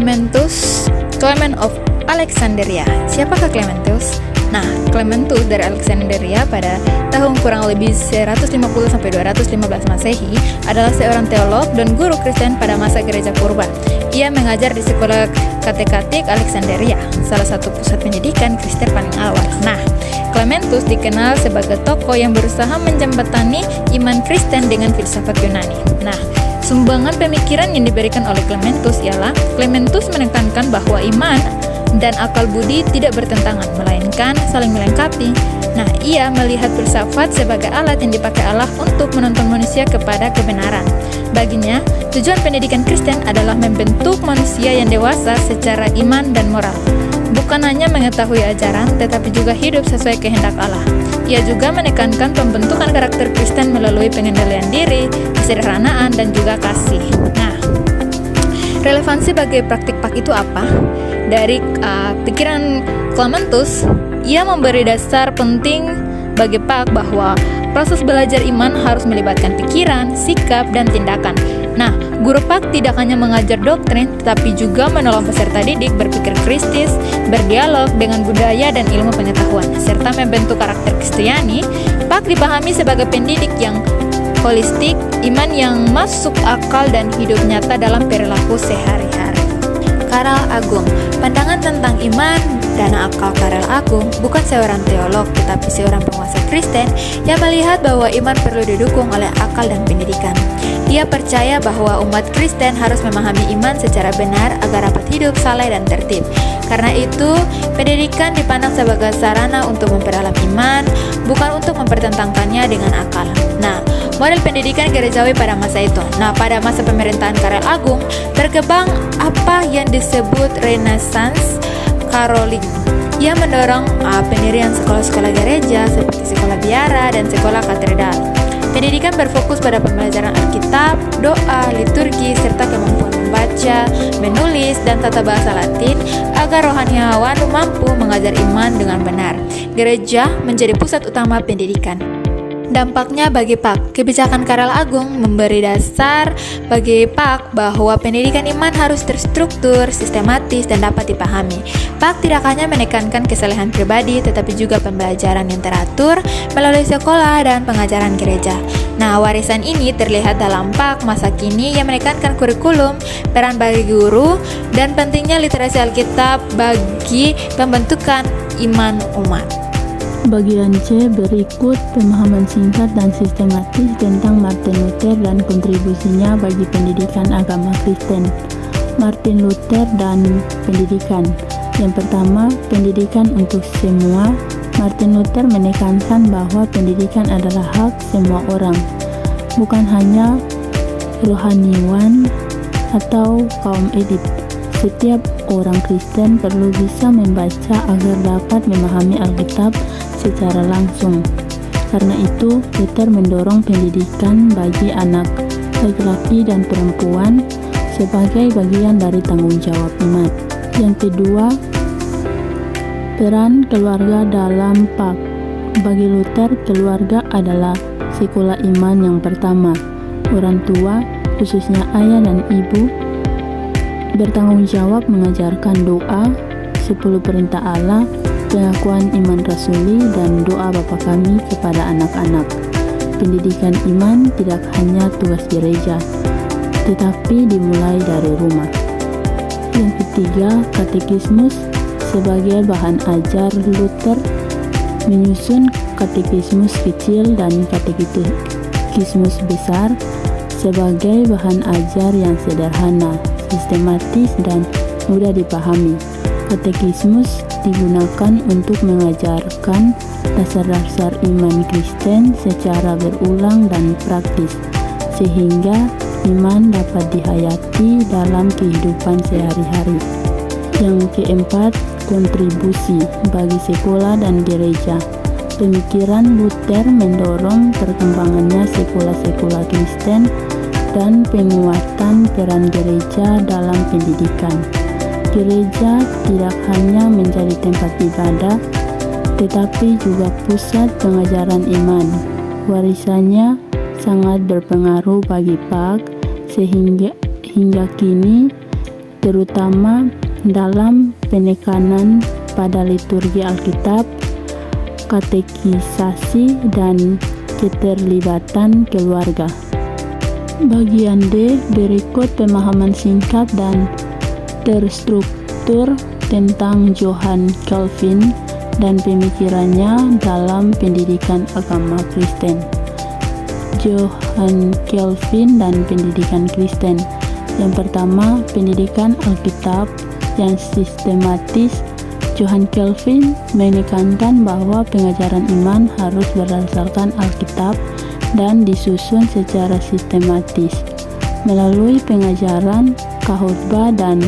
Clement of Alexandria. Siapakah Clementus? Nah, Clementus dari Alexandria pada tahun kurang lebih 150-215 Masehi adalah seorang teolog dan guru Kristen pada masa gereja purba. Ia mengajar di sekolah kateketik Alexandria, salah satu pusat pendidikan Kristen paling awal. Nah, Clementus dikenal sebagai tokoh yang berusaha menjembatani iman Kristen dengan filsafat Yunani. Nah, sumbangan pemikiran yang diberikan oleh Clementus ialah Clementus menekankan bahwa iman dan akal budi tidak bertentangan, melainkan saling melengkapi. Nah, ia melihat filsafat sebagai alat yang dipakai Allah untuk menuntun manusia kepada kebenaran. Baginya, tujuan pendidikan Kristen adalah membentuk manusia yang dewasa secara iman dan moral. Bukan hanya mengetahui ajaran, tetapi juga hidup sesuai kehendak Allah. Ia juga menekankan pembentukan karakter Kristen melalui pengendalian diri, kesederhanaan, dan juga kasih. Nah, relevansi bagi praktik PAK itu apa? Dari pikiran Clementus, ia memberi dasar penting bagi PAK bahwa proses belajar iman harus melibatkan pikiran, sikap, dan tindakan. Nah, guru PAK tidak hanya mengajar doktrin, tetapi juga menolong peserta didik berpikir kritis, berdialog dengan budaya dan ilmu pengetahuan, serta membentuk karakter Kristiani. PAK dipahami sebagai pendidik yang holistik, iman yang masuk akal dan hidup nyata dalam perilaku sehari-hari. Karel Agung. Pandangan tentang iman dan akal Karel Agung bukan seorang teolog, tetapi seorang penguasa Kristen yang melihat bahwa iman perlu didukung oleh akal dan pendidikan. Ia percaya bahwa umat Kristen harus memahami iman secara benar agar dapat hidup saleh dan tertib. Karena itu, pendidikan dipandang sebagai sarana untuk memperalam iman, bukan untuk mempertentangkannya dengan akal. Nah, model pendidikan gerejawi pada masa itu. Nah, pada masa pemerintahan Karel Agung, berkembang apa yang disebut Renaissance Katolik. Ia mendorong pendirian sekolah-sekolah gereja seperti sekolah biara dan sekolah katedral. Pendidikan berfokus pada pembelajaran Alkitab, doa, liturgi, serta kemampuan membaca, menulis, dan tata bahasa Latin agar rohaniawan mampu mengajar iman dengan benar. Gereja menjadi pusat utama pendidikan. Dampaknya bagi PAK, kebijakan Karel Agung memberi dasar bagi PAK bahwa pendidikan iman harus terstruktur, sistematis, dan dapat dipahami. PAK tidak hanya menekankan kesalehan pribadi, tetapi juga pembelajaran yang teratur melalui sekolah dan pengajaran gereja. Nah, warisan ini terlihat dalam PAK masa kini yang menekankan kurikulum, peran bagi guru, dan pentingnya literasi Alkitab bagi pembentukan iman umat. Bagian C berikut pemahaman singkat dan sistematis tentang Martin Luther dan kontribusinya bagi pendidikan agama Kristen. Martin Luther dan pendidikan. Yang pertama, pendidikan untuk semua. Martin Luther menekankan bahwa pendidikan adalah hak semua orang, bukan hanya rohaniwan atau kaum elit. Setiap orang Kristen perlu bisa membaca agar dapat memahami Alkitab secara langsung. Karena itu, Luther mendorong pendidikan bagi anak laki-laki dan perempuan sebagai bagian dari tanggung jawab iman. Yang kedua, peran keluarga dalam PAK. Bagi Luther, keluarga adalah sekolah iman yang pertama. Orang tua, khususnya ayah dan ibu, bertanggung jawab mengajarkan doa, 10 perintah Allah, pengakuan iman rasuli, dan doa Bapa Kami kepada anak-anak. Pendidikan iman tidak hanya tugas gereja, tetapi dimulai dari rumah. Yang ketiga, katekismus. Sebagai bahan ajar, Luther menyusun katekismus kecil dan katekismus besar sebagai bahan ajar yang sederhana, sistematis, dan mudah dipahami. Katekismus digunakan untuk mengajarkan dasar-dasar iman Kristen secara berulang dan praktis, sehingga iman dapat dihayati dalam kehidupan sehari-hari. Yang keempat, kontribusi bagi sekolah dan gereja. Pemikiran Luther mendorong perkembangannya sekolah-sekolah Kristen dan penguatan peran gereja dalam pendidikan. Gereja tidak hanya menjadi tempat ibadah, tetapi juga pusat pengajaran iman. Warisannya sangat berpengaruh bagi PAK, sehingga hingga kini terutama dalam penekanan pada liturgi Alkitab, katekisasi, dan keterlibatan keluarga. Bagian D berikut pemahaman singkat dan terstruktur tentang Johann Calvin dan pemikirannya dalam pendidikan agama Kristen. Johann Calvin dan pendidikan Kristen. Yang pertama, pendidikan Alkitab yang sistematis. Johann Calvin menekankan bahwa pengajaran iman harus berdasarkan Alkitab dan disusun secara sistematis. Melalui pengajaran, khotbah, dan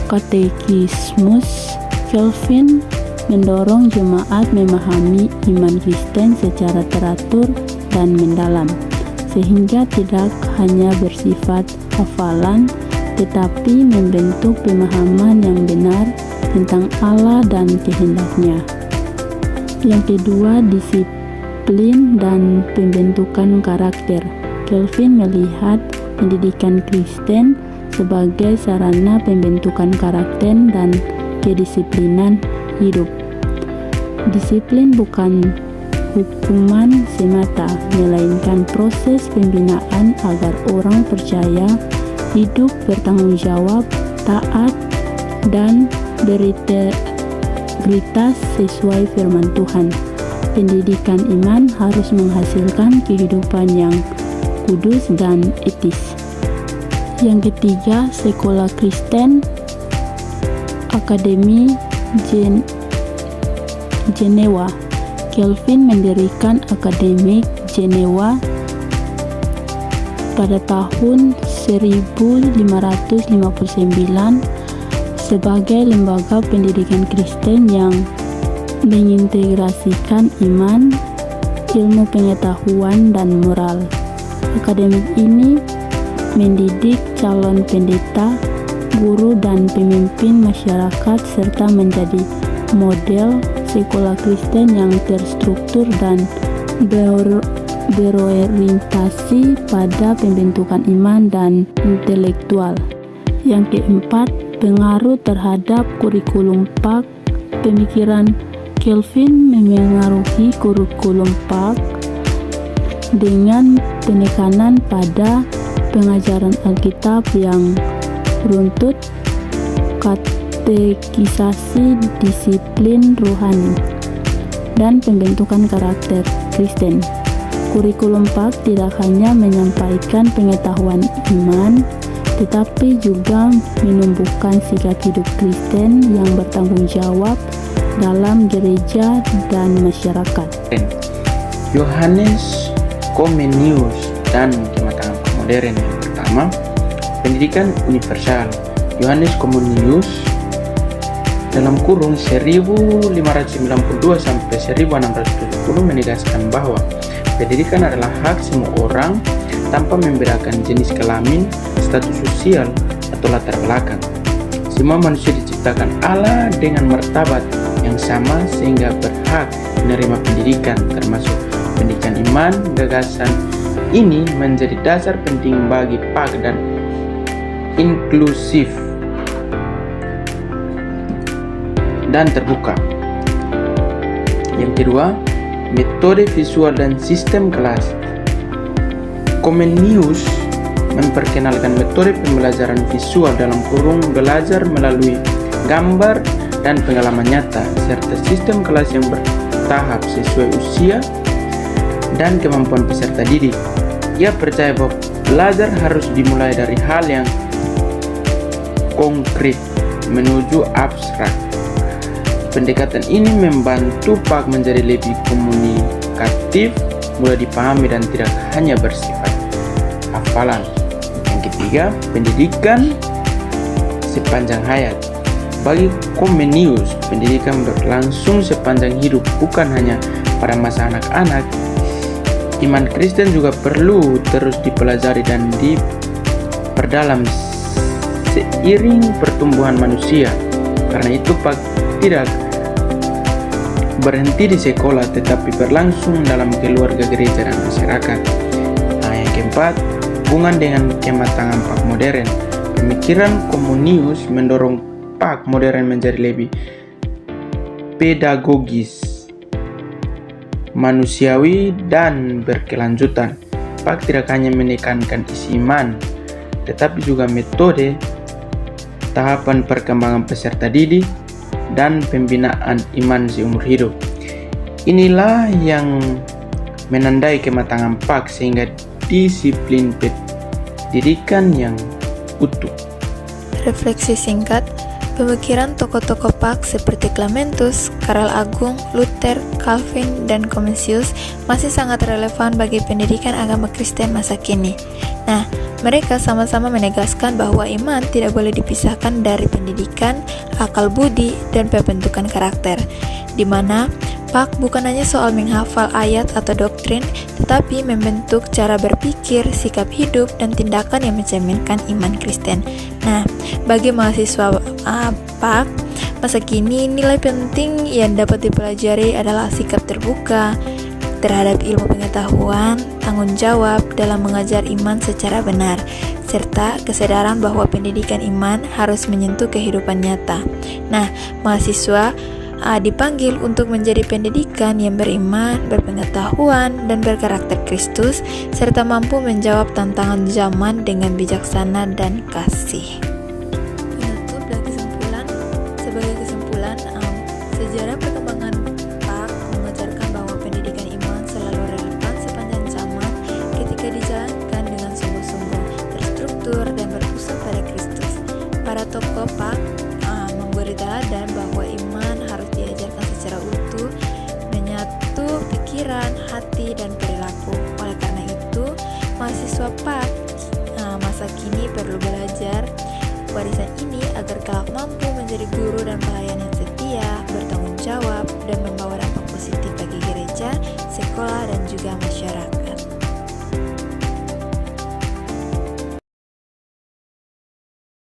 katekismus, Calvin mendorong jemaat memahami iman Kristen secara teratur dan mendalam, sehingga tidak hanya bersifat hafalan, tetapi membentuk pemahaman yang benar tentang Allah dan kehendak-Nya. Yang kedua, disiplin dan pembentukan karakter. Calvin melihat pendidikan Kristen sebagai sarana pembentukan karakter dan kedisiplinan hidup. Disiplin bukan hukuman semata, melainkan proses pembinaan agar orang percaya, hidup bertanggung jawab, taat, dan berintegritas sesuai firman Tuhan. Pendidikan iman harus menghasilkan kehidupan yang kudus dan etis. Yang ketiga, sekolah Kristen, Akademi Jenewa. Calvin mendirikan Akademi Jenewa pada tahun 1559 sebagai lembaga pendidikan Kristen yang mengintegrasikan iman, ilmu pengetahuan, dan moral. Akademi ini mendidik calon pendeta, guru, dan pemimpin masyarakat serta menjadi model sekolah Kristen yang terstruktur dan berorientasi pada pembentukan iman dan intelektual. Yang keempat, pengaruh terhadap kurikulum PAK. Pemikiran Calvin memengaruhi kurikulum PAK dengan penekanan pada pengajaran Alkitab yang runtut, katekisasi, disiplin rohani, dan pembentukan karakter Kristen. Kurikulum PAK tidak hanya menyampaikan pengetahuan iman, tetapi juga menumbuhkan sikap hidup Kristen yang bertanggung jawab dalam gereja dan masyarakat. Johannes Comenius dan kematangan modern. Yang pertama, pendidikan universal. Johannes Comenius dalam kurung 1592 sampai 1670 menegaskan bahwa pendidikan adalah hak semua orang tanpa membedakan jenis kelamin, status sosial, atau latar belakang. Semua manusia diciptakan Allah dengan martabat yang sama sehingga berhak menerima pendidikan, termasuk pendidikan iman. Gagasan ini menjadi dasar penting bagi PAK dan inklusif dan terbuka. Yang kedua, metode visual dan sistem kelas. Comenius memperkenalkan metode pembelajaran visual dalam kurung belajar melalui gambar dan pengalaman nyata, serta sistem kelas yang bertahap sesuai usia dan kemampuan peserta didik. Ia percaya bahwa belajar harus dimulai dari hal yang konkret menuju abstrak. Pendekatan ini membantu PAK menjadi lebih komunikatif, mudah dipahami, dan tidak hanya bersifat hafalan. Yang ketiga, pendidikan sepanjang hayat. Bagi Comenius, pendidikan berlangsung sepanjang hidup, bukan hanya pada masa anak-anak. Iman Kristen juga perlu terus dipelajari dan diperdalam seiring pertumbuhan manusia. Karena itu PAK tidak berhenti di sekolah, tetapi berlangsung dalam keluarga, gereja, dan masyarakat. Yang keempat, hubungan dengan kematangan PAK modern. Pemikiran komunius mendorong PAK modern menjadi lebih pedagogis, manusiawi, dan berkelanjutan. PAK tidak hanya menekankan isi iman, tetapi juga metode, tahapan perkembangan peserta didik, dan pembinaan iman seumur hidup. Inilah yang menandai kematangan PAK sehingga disiplin pendidikan yang utuh. Refleksi singkat, pemikiran tokoh-tokoh PAK seperti Clementus, Karel Agung, Luther, Calvin, dan Comenius masih sangat relevan bagi pendidikan agama Kristen masa kini. Nah, mereka sama-sama menegaskan bahwa iman tidak boleh dipisahkan dari pendidikan, akal budi, dan pembentukan karakter, di mana PAK bukan hanya soal menghafal ayat atau doktrin, tetapi membentuk cara berpikir, sikap hidup, dan tindakan yang mencerminkan iman Kristen. Nah, bagi mahasiswa PAK masa kini, nilai penting yang dapat dipelajari adalah sikap terbuka terhadap ilmu pengetahuan, tanggung jawab dalam mengajar iman secara benar, serta kesadaran bahwa pendidikan iman harus menyentuh kehidupan nyata. Nah, mahasiswa dipanggil untuk menjadi pendidikan yang beriman, berpengetahuan, dan berkarakter Kristus, serta mampu menjawab tantangan zaman dengan bijaksana dan kasih. Penutup dan kesimpulan, sebagai kesimpulan, sejarah perkembangan PAK mengajarkan bahwa pendidikan iman selalu relevan sepanjang zaman ketika dijalankan dengan sungguh-sungguh, terstruktur, dan berpusat pada Kristus. Para tokoh PAK memberi teladan bahwa iman harus diajarkan secara utuh, menyatu pikiran, hati, dan perilaku. Oleh karena itu, mahasiswa PAK masa kini perlu belajar warisan ini agar kelak mampu menjadi guru dan